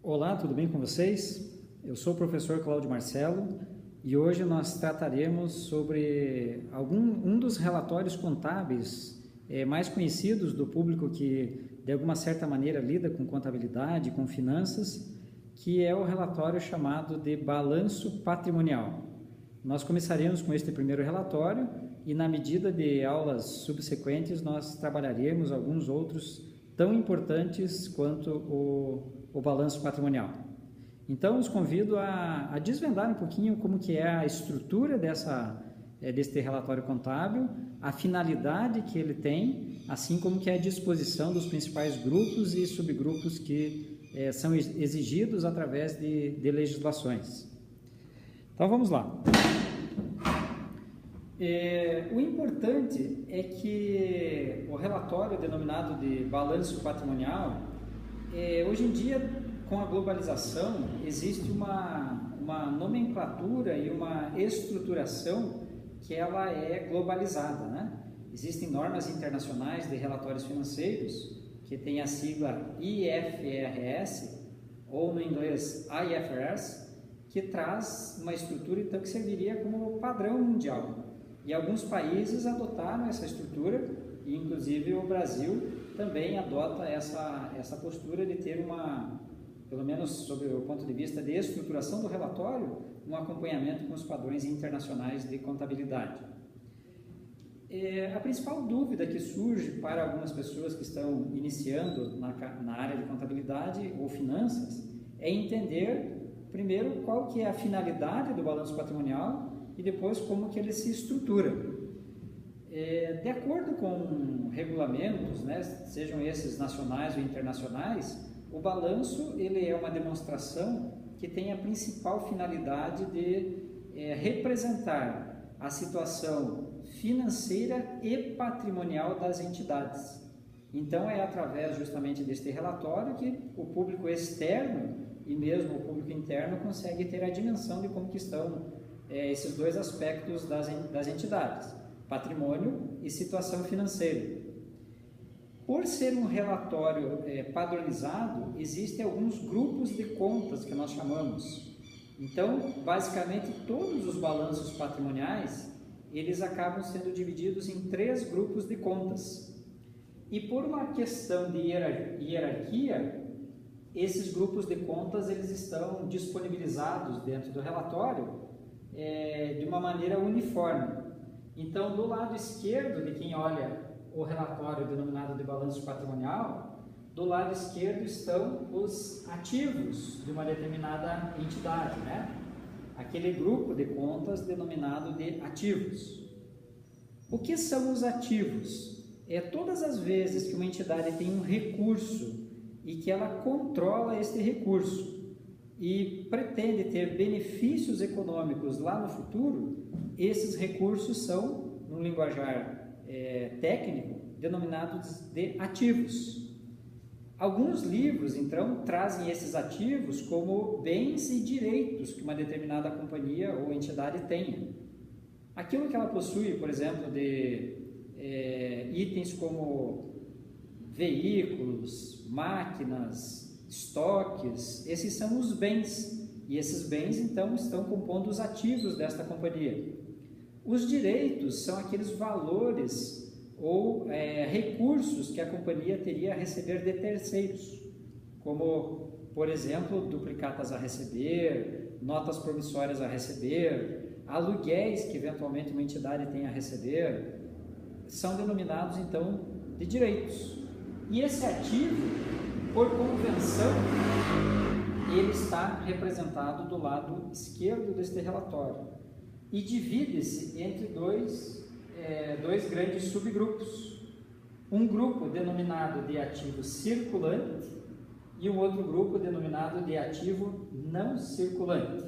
Olá, tudo bem com vocês? Eu sou o professor Cláudio Marcelo e hoje nós trataremos sobre um dos relatórios contábeis mais conhecidos do público que de alguma certa maneira lida com contabilidade, com finanças, que é o relatório chamado de balanço patrimonial. Nós começaremos com este primeiro relatório e na medida de aulas subsequentes nós trabalharemos alguns outros tão importantes quanto o balanço patrimonial. Então, os convido a desvendar um pouquinho como que é a estrutura deste relatório contábil, a finalidade que ele tem, assim como que é a disposição dos principais grupos e subgrupos que são exigidos através de legislações. Então, vamos lá. O importante é que o relatório denominado de balanço patrimonial, hoje em dia, com a globalização, existe uma nomenclatura e uma estruturação que ela é globalizada, né? Existem normas internacionais de relatórios financeiros que tem a sigla IFRS, ou no inglês IFRS, que traz uma estrutura então que serviria como padrão mundial. E alguns países adotaram essa estrutura, e inclusive o Brasil também adota essa postura de ter pelo menos sob o ponto de vista de estruturação do relatório, um acompanhamento com os padrões internacionais de contabilidade. A principal dúvida que surge para algumas pessoas que estão iniciando na área de contabilidade ou finanças é entender, primeiro, qual que é a finalidade do balanço patrimonial e depois como que ele se estrutura. De acordo com regulamentos, né, sejam esses nacionais ou internacionais, o balanço ele é uma demonstração que tem a principal finalidade de representar a situação financeira e patrimonial das entidades. Então é através justamente deste relatório que o público externo e mesmo o público interno consegue ter a dimensão de como que estão esses dois aspectos das entidades, patrimônio e situação financeira. Por ser um relatório padronizado, existem alguns grupos de contas que nós chamamos. Então, basicamente, todos os balanços patrimoniais, eles acabam sendo divididos em 3 grupos de contas. E por uma questão de hierarquia, esses grupos de contas eles estão disponibilizados dentro do relatório de uma maneira uniforme. Então, do lado esquerdo de quem olha o relatório denominado de balanço patrimonial, do lado esquerdo estão os ativos de uma determinada entidade, né? Aquele grupo de contas denominado de ativos. O que são os ativos? Todas as vezes que uma entidade tem um recurso e que ela controla este recurso e pretende ter benefícios econômicos lá no futuro, esses recursos são, no linguajar técnico, denominados de ativos. Alguns livros, então, trazem esses ativos como bens e direitos que uma determinada companhia ou entidade tenha. Aquilo que ela possui, por exemplo, de itens como veículos, máquinas, estoques, esses são os bens, e esses bens, então, estão compondo os ativos desta companhia. Os direitos são aqueles valores ou recursos que a companhia teria a receber de terceiros, como, por exemplo, duplicatas a receber, notas promissórias a receber, aluguéis que eventualmente uma entidade tem a receber, são denominados, então, de direitos. E esse ativo, por convenção, ele está representado do lado esquerdo deste relatório e divide-se entre dois grandes subgrupos. Um grupo denominado de ativo circulante e um outro grupo denominado de ativo não circulante.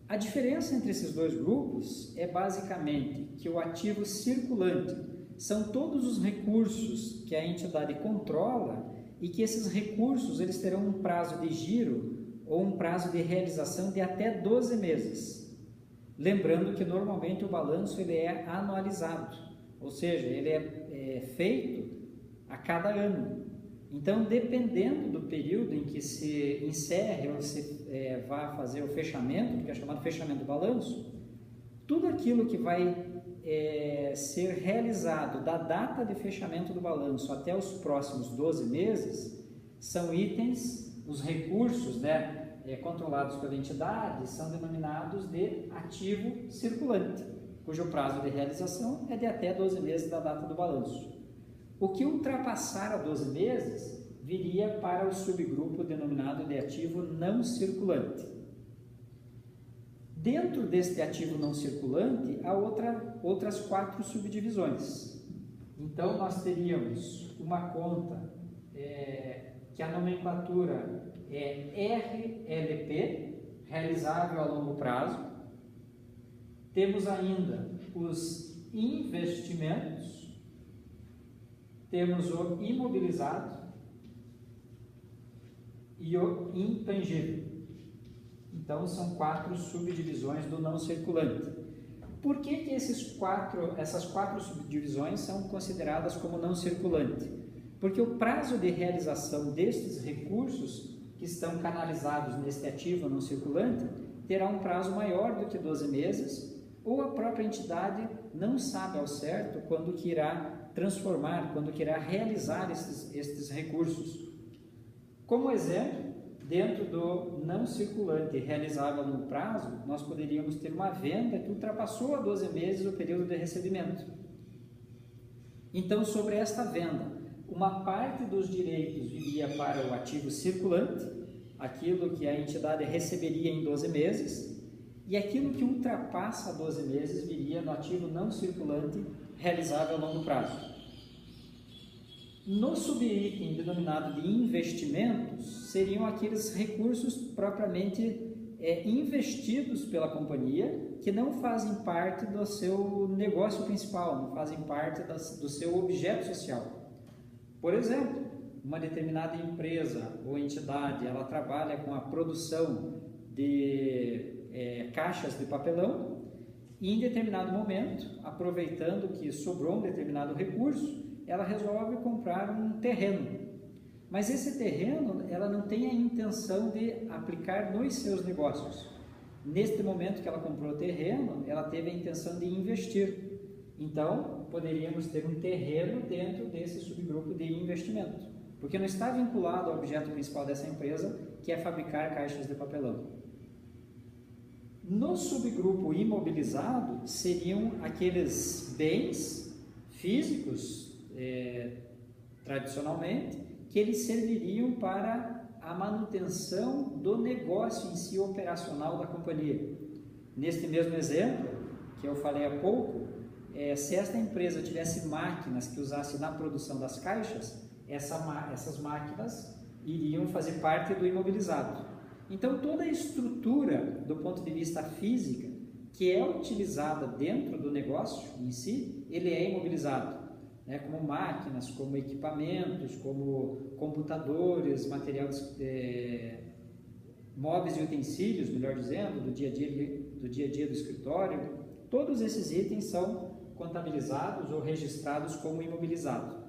A diferença entre esses dois grupos é basicamente que o ativo circulante são todos os recursos que a entidade controla e que esses recursos eles terão um prazo de giro ou um prazo de realização de até 12 meses. Lembrando que normalmente o balanço ele é anualizado, ou seja, ele é feito a cada ano. Então, dependendo do período em que se encerre ou se vá fazer o fechamento, que é chamado fechamento do balanço, tudo aquilo que vai ser realizado da data de fechamento do balanço até os próximos 12 meses são itens, os recursos, né, controlados pela entidade, são denominados de ativo circulante, cujo prazo de realização é de até 12 meses da data do balanço. O que ultrapassar a 12 meses viria para o subgrupo denominado de ativo não circulante. Dentro deste ativo não circulante, há outras 4 subdivisões. Então, nós teríamos uma conta que a nomenclatura é RLP, realizável a longo prazo. Temos ainda os investimentos, temos o imobilizado e o intangível. Então, são 4 subdivisões do não circulante. Por que essas 4 subdivisões são consideradas como não circulante? Porque o prazo de realização destes recursos que estão canalizados neste ativo não circulante terá um prazo maior do que 12 meses, ou a própria entidade não sabe ao certo quando que irá transformar, quando que irá realizar estes recursos. Como exemplo, dentro do não circulante realizável no prazo, nós poderíamos ter uma venda que ultrapassou a 12 meses o período de recebimento. Então, sobre esta venda, uma parte dos direitos iria para o ativo circulante, aquilo que a entidade receberia em 12 meses, e aquilo que ultrapassa 12 meses viria no ativo não circulante realizável a longo prazo. No subitem denominado de investimentos, seriam aqueles recursos propriamente investidos pela companhia que não fazem parte do seu negócio principal, não fazem parte do seu objeto social. Por exemplo, uma determinada empresa ou entidade, ela trabalha com a produção de caixas de papelão e em determinado momento, aproveitando que sobrou um determinado recurso, ela resolve comprar um terreno. Mas esse terreno, ela não tem a intenção de aplicar nos seus negócios. Neste momento que ela comprou o terreno, ela teve a intenção de investir. Então, poderíamos ter um terreno dentro desse subgrupo de investimento, porque não está vinculado ao objeto principal dessa empresa, que é fabricar caixas de papelão. No subgrupo imobilizado, seriam aqueles bens físicos, tradicionalmente, que eles serviriam para a manutenção do negócio em si operacional da companhia. Neste mesmo exemplo, que eu falei há pouco, se esta empresa tivesse máquinas que usasse na produção das caixas, essas máquinas iriam fazer parte do imobilizado. Então, toda a estrutura do ponto de vista física que é utilizada dentro do negócio em si, ele é imobilizado, né? Como máquinas, como equipamentos, como computadores, materiais, móveis e utensílios, melhor dizendo, do dia a dia do escritório. Todos esses itens são contabilizados ou registrados como imobilizado.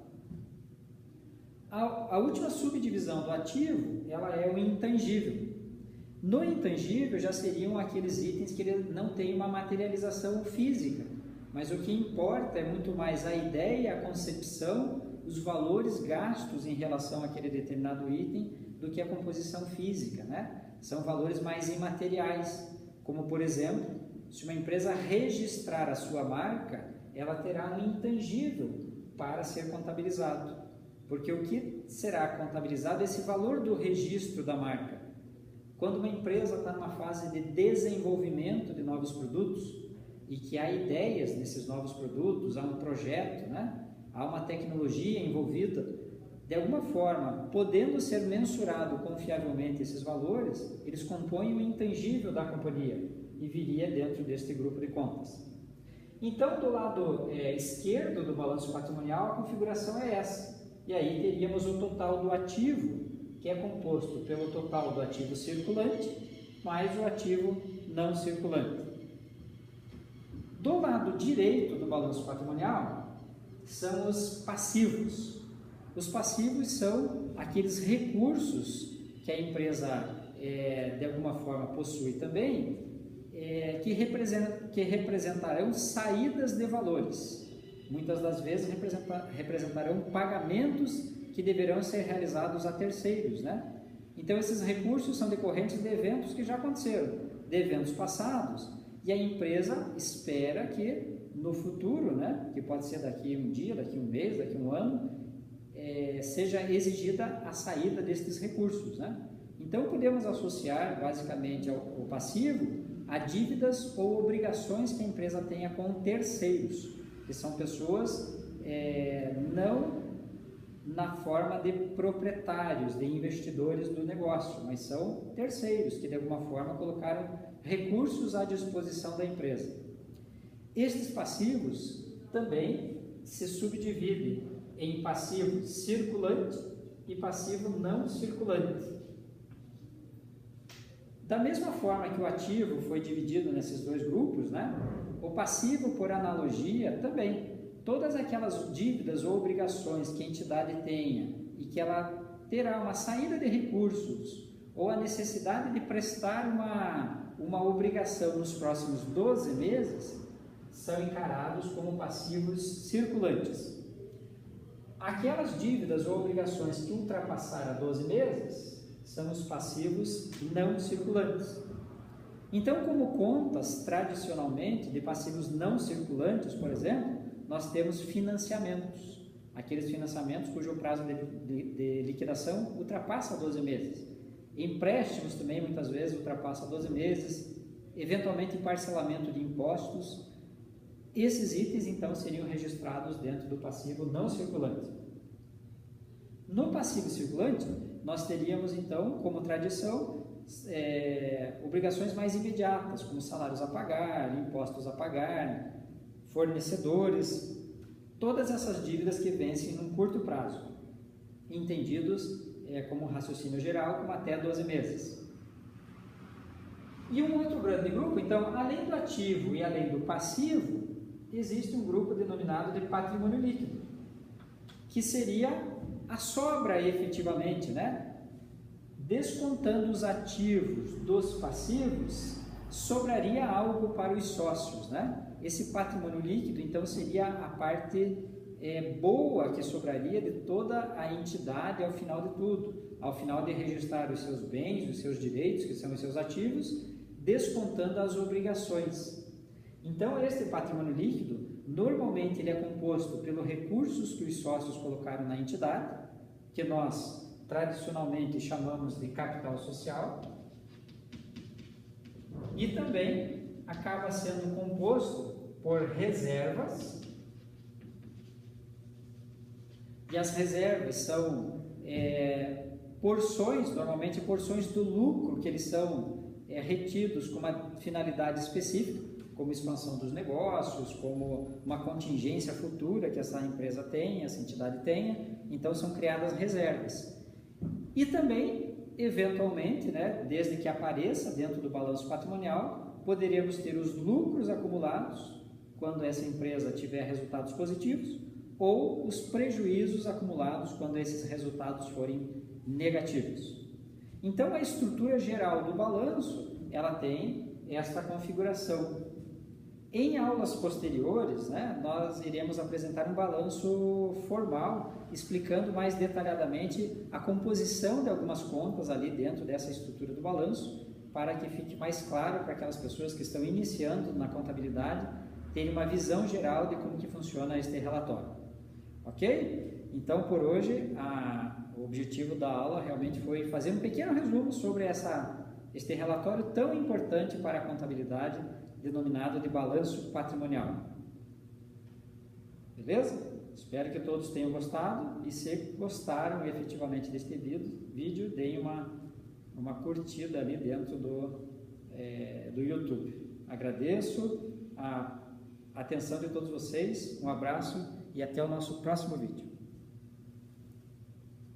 A última subdivisão do ativo, ela é o intangível. No intangível já seriam aqueles itens que não têm uma materialização física, mas o que importa é muito mais a ideia, a concepção, os valores gastos em relação àquele determinado item do que a composição física, né? São valores mais imateriais, como por exemplo, se uma empresa registrar a sua marca, ela terá um intangível para ser contabilizado, porque o que será contabilizado é esse valor do registro da marca. Quando uma empresa está numa fase de desenvolvimento de novos produtos e que há ideias nesses novos produtos, há um projeto, né? Há uma tecnologia envolvida, de alguma forma, podendo ser mensurado confiavelmente esses valores, eles compõem o intangível da companhia e viria dentro deste grupo de contas. Então, do lado esquerdo do balanço patrimonial, a configuração é essa. E aí teríamos o total do ativo, que é composto pelo total do ativo circulante mais o ativo não circulante. Do lado direito do balanço patrimonial são os passivos. Os passivos são aqueles recursos que a empresa, de alguma forma, possui também, que representarão saídas de valores. Muitas das vezes representarão pagamentos que deverão ser realizados a terceiros, né? Então, esses recursos são decorrentes de eventos que já aconteceram, de eventos passados, e a empresa espera que no futuro, né, que pode ser daqui um dia, daqui um mês, daqui um ano, seja exigida a saída destes recursos, né? Então, podemos associar basicamente ao passivo a dívidas ou obrigações que a empresa tenha com terceiros, que são pessoas não na forma de proprietários, de investidores do negócio, mas são terceiros que de alguma forma colocaram recursos à disposição da empresa. Estes passivos também se subdividem em passivo circulante e passivo não circulante. Da mesma forma que o ativo foi dividido nesses dois grupos, né? O passivo, por analogia, também. Todas aquelas dívidas ou obrigações que a entidade tenha e que ela terá uma saída de recursos ou a necessidade de prestar uma obrigação nos próximos 12 meses, são encarados como passivos circulantes. Aquelas dívidas ou obrigações que ultrapassaram a 12 meses são os passivos não circulantes. Então, como contas tradicionalmente de passivos não circulantes, por exemplo, nós temos financiamentos, aqueles financiamentos cujo prazo de liquidação ultrapassa 12 meses. Empréstimos também muitas vezes ultrapassa 12 meses, eventualmente parcelamento de impostos. Esses itens então seriam registrados dentro do passivo não circulante. No passivo circulante, nós teríamos então, como tradição, obrigações mais imediatas, como salários a pagar, impostos a pagar, fornecedores, todas essas dívidas que vencem num curto prazo, entendidos como raciocínio geral, como até 12 meses. E um outro grande grupo, então, além do ativo e além do passivo, existe um grupo denominado de patrimônio líquido, que seria a sobra efetivamente, né? Descontando os ativos dos passivos, sobraria algo para os sócios, né? Esse patrimônio líquido, então, seria a parte boa que sobraria de toda a entidade ao final de tudo, ao final de registrar os seus bens, os seus direitos, que são os seus ativos, descontando as obrigações. Então, este patrimônio líquido, normalmente ele é composto pelos recursos que os sócios colocaram na entidade, que nós tradicionalmente chamamos de capital social, e também acaba sendo composto por reservas, e as reservas são porções, normalmente porções do lucro que eles são retidos com uma finalidade específica, como expansão dos negócios, como uma contingência futura que essa empresa tenha, essa entidade tenha, então são criadas reservas. E também, eventualmente, né, desde que apareça dentro do balanço patrimonial, poderíamos ter os lucros acumulados, quando essa empresa tiver resultados positivos, ou os prejuízos acumulados, quando esses resultados forem negativos. Então, a estrutura geral do balanço, ela tem esta configuração. Em aulas posteriores, né, nós iremos apresentar um balanço formal, explicando mais detalhadamente a composição de algumas contas ali dentro dessa estrutura do balanço, para que fique mais claro para aquelas pessoas que estão iniciando na contabilidade, terem uma visão geral de como que funciona este relatório. Ok? Então, por hoje, o objetivo da aula realmente foi fazer um pequeno resumo sobre este relatório tão importante para a contabilidade, denominado de balanço patrimonial. Beleza? Espero que todos tenham gostado, e se gostaram efetivamente deste vídeo, deem uma curtida ali dentro do YouTube. Agradeço a atenção de todos vocês, um abraço e até o nosso próximo vídeo.